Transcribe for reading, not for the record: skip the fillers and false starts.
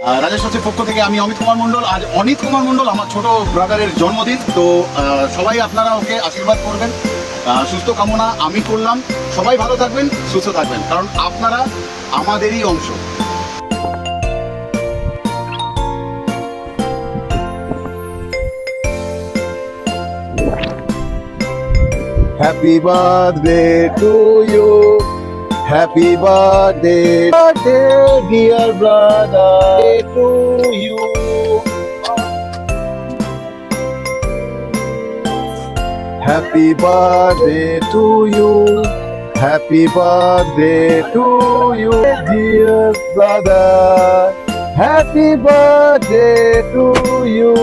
রাজেশ হচ্ছে পক্ষ থেকে আমি অমিত কুমার মণ্ডল। আজ অনিত কুমার মণ্ডল আমার ছোট ব্রাদারের জন্মদিন, তো সবাই আপনারা ওকে আশীর্বাদ করবেন, সুস্থ কামনা আমি করলাম। সবাই ভালো থাকবেন, সুস্থ থাকবেন, কারণ আপনারা আমাদেরই অংশ। Happy birthday to you. Happy birthday, dear brother, to you. Happy birthday to you. Happy birthday to you, dear brother. Happy birthday to you.